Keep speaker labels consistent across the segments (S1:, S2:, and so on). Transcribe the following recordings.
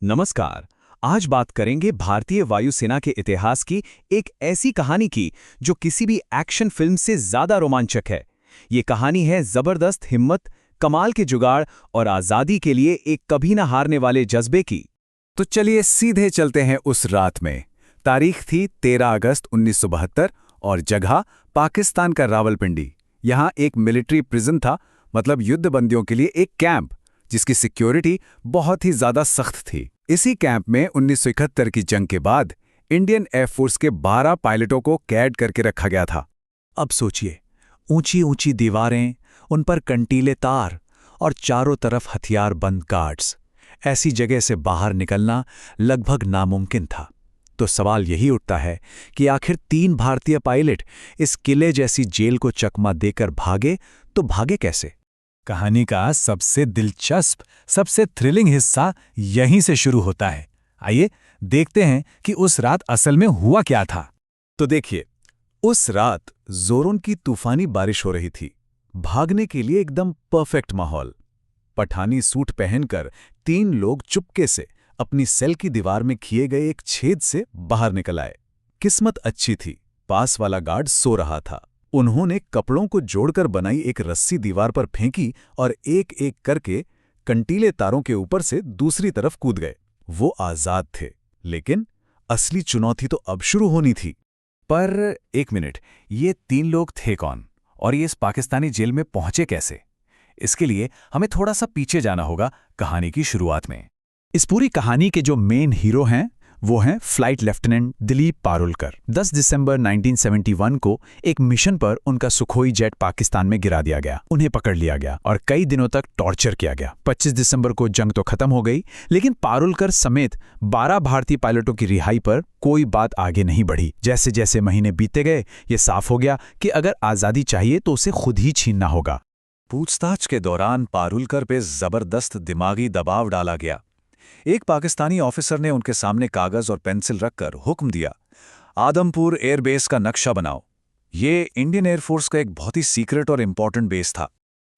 S1: नमस्कार। आज बात करेंगे भारतीय वायुसेना के इतिहास की एक ऐसी कहानी की जो किसी भी एक्शन फिल्म से ज्यादा रोमांचक है। ये कहानी है जबरदस्त हिम्मत, कमाल के जुगाड़ और आजादी के लिए एक कभी न हारने वाले जज्बे की।
S2: तो चलिए सीधे चलते हैं उस रात में। तारीख थी 13 अगस्त 1972 और जगह पाकिस्तान का रावलपिंडी। यहाँ एक मिलिट्री प्रिजन था, मतलब युद्धबंदियों के लिए एक कैंप, जिसकी सिक्योरिटी बहुत ही ज्यादा सख्त थी। इसी कैंप में 1971 की जंग के बाद इंडियन एयरफोर्स के 12 पायलटों को कैद करके रखा गया था।
S1: अब सोचिए, ऊंची ऊंची दीवारें, उन पर कंटीले तार और चारों तरफ हथियार बंद गार्ड्स। ऐसी जगह से बाहर निकलना लगभग नामुमकिन था। तो सवाल यही उठता है कि आखिर 3 भारतीय पायलट इस किले जैसी जेल को चकमा देकर भागे तो भागे कैसे?
S2: कहानी का सबसे दिलचस्प, सबसे थ्रिलिंग हिस्सा यहीं से शुरू होता है। आइए देखते हैं कि उस रात असल में हुआ क्या था। तो देखिए, उस रात जोरों की तूफानी बारिश हो रही थी। भागने के लिए एकदम परफेक्ट माहौल। पठानी सूट पहनकर 3 लोग चुपके से अपनी सेल की दीवार में किए गए एक छेद से बाहर निकल आए। किस्मत अच्छी थी, पास वाला गार्ड सो रहा था। उन्होंने कपड़ों को जोड़कर बनाई एक रस्सी दीवार पर फेंकी और एक एक करके कंटीले तारों के ऊपर से दूसरी तरफ कूद गए। वो आजाद थे, लेकिन असली चुनौती तो अब शुरू होनी थी। पर एक मिनट, ये 3 लोग थे कौन और ये इस पाकिस्तानी जेल में पहुंचे कैसे? इसके लिए हमें थोड़ा सा पीछे जाना होगा कहानी की शुरुआत में।
S1: इस पूरी कहानी के जो मेन हीरो हैं वो हैं फ्लाइट लेफ्टिनेंट दिलीप पारुलकर। 10 दिसंबर 1971 को एक मिशन पर उनका सुखोई जेट पाकिस्तान में गिरा दिया गया। उन्हें पकड़ लिया गया और कई दिनों तक टॉर्चर किया गया। 25 दिसंबर को जंग तो खत्म हो गई, लेकिन पारुलकर समेत 12 भारतीय पायलटों की रिहाई पर कोई बात आगे नहीं बढ़ी। जैसे जैसे महीने बीतते गए, ये साफ हो गया कि अगर आज़ादी चाहिए तो उसे खुद ही छीनना होगा।
S2: पूछताछ के दौरान पारुलकर पे जबरदस्त दिमागी दबाव डाला गया। एक पाकिस्तानी ऑफिसर ने उनके सामने कागज और पेंसिल रखकर हुक्म दिया, आदमपुर एयरबेस का नक्शा बनाओ। ये इंडियन एयरफोर्स का एक बहुत ही सीक्रेट और इंपॉर्टेंट बेस था।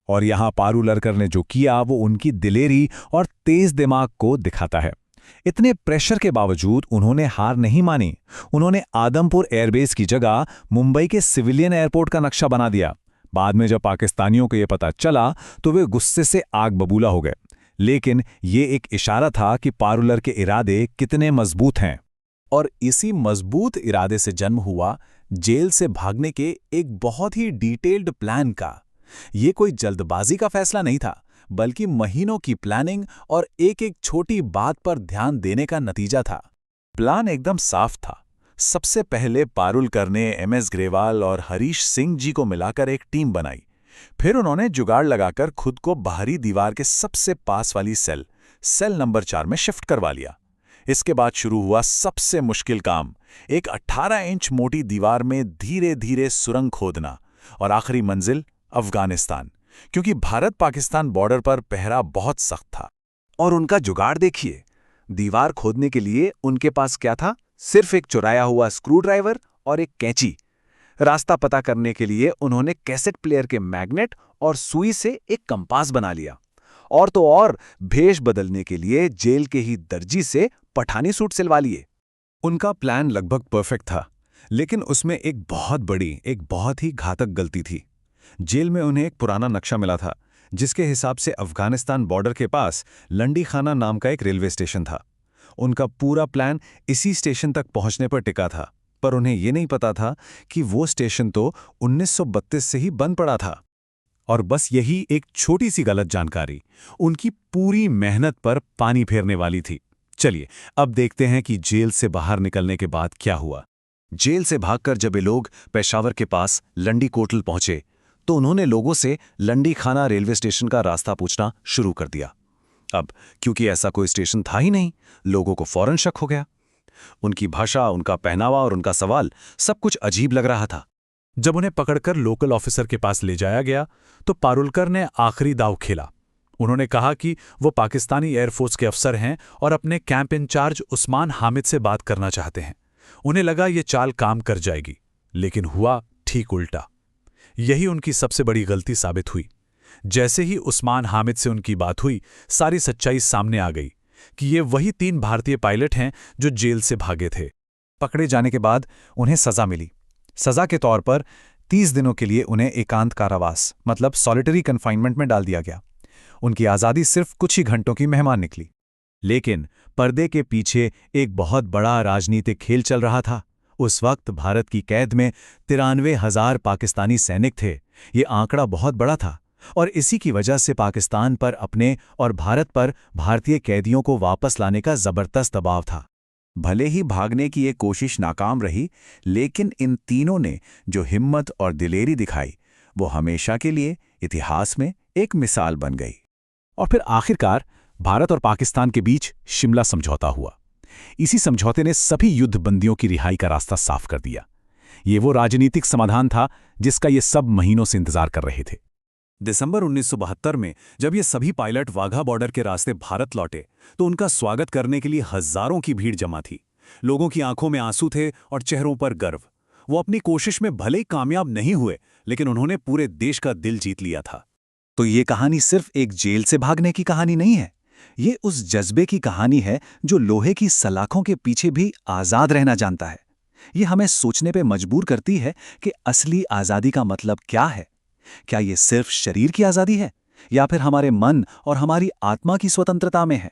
S1: और यहाँ पारुलकर ने जो किया वो उनकी दिलेरी और तेज दिमाग को दिखाता है। इतने प्रेशर के बावजूद उन्होंने हार नहीं मानी। उन्होंने आदमपुर एयरबेस की जगह मुंबई के सिविलियन एयरपोर्ट का नक्शा बना दिया। बाद में जब पाकिस्तानियों को यह पता चला तो वे गुस्से से आग बबूला हो गए। लेकिन ये एक इशारा था कि पारुलकर के इरादे कितने मजबूत हैं। और इसी मजबूत इरादे से जन्म हुआ जेल से भागने के एक बहुत ही डिटेल्ड प्लान का। ये कोई जल्दबाजी का फैसला नहीं था, बल्कि महीनों की प्लानिंग और एक एक छोटी बात पर ध्यान देने का नतीजा था। प्लान एकदम साफ था। सबसे पहले पारुलकर ने MS ग्रेवाल और हरीश सिंह जी को मिलाकर एक टीम बनाई। फिर उन्होंने जुगाड़ लगाकर खुद को बाहरी दीवार के सबसे पास वाली सेल नंबर 4 में शिफ्ट करवा लिया। इसके बाद शुरू हुआ सबसे मुश्किल काम, एक 18 इंच मोटी दीवार में धीरे धीरे सुरंग खोदना और आखिरी मंजिल अफगानिस्तान, क्योंकि भारत पाकिस्तान बॉर्डर पर पहरा बहुत सख्त था। और उनका जुगाड़ देखिए, दीवार खोदने के लिए उनके पास क्या था? सिर्फ एक चुराया हुआ स्क्रू ड्राइवर और एक कैंची। रास्ता पता करने के लिए उन्होंने कैसेट प्लेयर के मैग्नेट और सुई से एक कंपास बना लिया। और तो और भेष बदलने के लिए जेल के ही दर्जी से पठानी सूट सिलवा लिए। उनका प्लान लगभग परफेक्ट था, लेकिन उसमें एक बहुत ही घातक गलती थी। जेल में उन्हें एक पुराना नक्शा मिला था, जिसके हिसाब से अफगानिस्तान बॉर्डर के पास लंडी खाना नाम का एक रेलवे स्टेशन था। उनका पूरा प्लान इसी स्टेशन तक पहुंचने पर टिका था, पर उन्हें यह नहीं पता था कि वो स्टेशन तो 1932 से ही बंद पड़ा था। और बस यही एक छोटी सी गलत जानकारी उनकी पूरी मेहनत पर पानी फेरने वाली थी। चलिए अब देखते हैं कि जेल से बाहर निकलने के बाद क्या हुआ। जेल से भागकर जब ये लोग पेशावर के पास लंडी कोटल पहुंचे तो उन्होंने लोगों से लंडी खाना रेलवे स्टेशन का रास्ता पूछना शुरू कर दिया। अब क्योंकि ऐसा कोई स्टेशन था ही नहीं, लोगों को फौरन शक हो गया। उनकी भाषा, उनका पहनावा और उनका सवाल सब कुछ अजीब लग रहा था। जब उन्हें पकड़कर लोकल ऑफिसर के पास ले जाया गया तो पारुलकर ने आखिरी दांव खेला। उन्होंने कहा कि वो पाकिस्तानी एयरफोर्स के अफसर हैं और अपने कैंप इंचार्ज उस्मान हामिद से बात करना चाहते हैं। उन्हें लगा ये चाल काम कर जाएगी, लेकिन हुआ ठीक उल्टा। यही उनकी सबसे बड़ी गलती साबित हुई। जैसे ही उस्मान हामिद से उनकी बात हुई, सारी सच्चाई सामने आ गई।
S2: कि ये वही 3 भारतीय पायलट हैं जो जेल से भागे थे।
S1: पकड़े जाने के बाद उन्हें सजा मिली। सजा के तौर पर 30 दिनों के लिए उन्हें एकांत कारावास मतलब सॉलिटरी कन्फाइनमेंट में डाल दिया गया। उनकी आज़ादी सिर्फ कुछ ही घंटों की मेहमान निकली। लेकिन पर्दे के पीछे एक बहुत बड़ा राजनीतिक खेल चल रहा था। उस वक्त भारत की कैद में 93,000 पाकिस्तानी सैनिक थे। ये आंकड़ा बहुत बड़ा था और इसी की वजह से पाकिस्तान पर अपने और भारत पर भारतीय कैदियों को वापस लाने का जबरदस्त दबाव था। भले ही भागने की ये कोशिश नाकाम रही, लेकिन इन तीनों ने जो हिम्मत और दिलेरी दिखाई वो हमेशा के लिए इतिहास में एक मिसाल बन गई।
S2: और फिर आखिरकार भारत और पाकिस्तान के बीच शिमला समझौता हुआ। इसी समझौते ने सभी युद्ध बंदियों की रिहाई का रास्ता साफ कर दिया। ये वो राजनीतिक समाधान था जिसका ये सब महीनों से इंतजार कर रहे थे।
S1: दिसंबर 1972 में जब ये सभी पायलट वाघा बॉर्डर के रास्ते भारत लौटे तो उनका स्वागत करने के लिए हजारों की भीड़ जमा थी। लोगों की आंखों में आंसू थे और चेहरों पर गर्व। वो अपनी कोशिश में भले ही कामयाब नहीं हुए, लेकिन उन्होंने पूरे देश का दिल जीत लिया था। तो ये कहानी सिर्फ एक जेल से भागने की कहानी नहीं है। ये उस जज्बे की कहानी है जो लोहे की सलाखों के पीछे भी आज़ाद रहना जानता है। ये हमें सोचने पे मजबूर करती है कि असली आज़ादी का मतलब क्या है। क्या ये सिर्फ शरीर की आज़ादी है या फिर हमारे मन और हमारी आत्मा की स्वतंत्रता में है?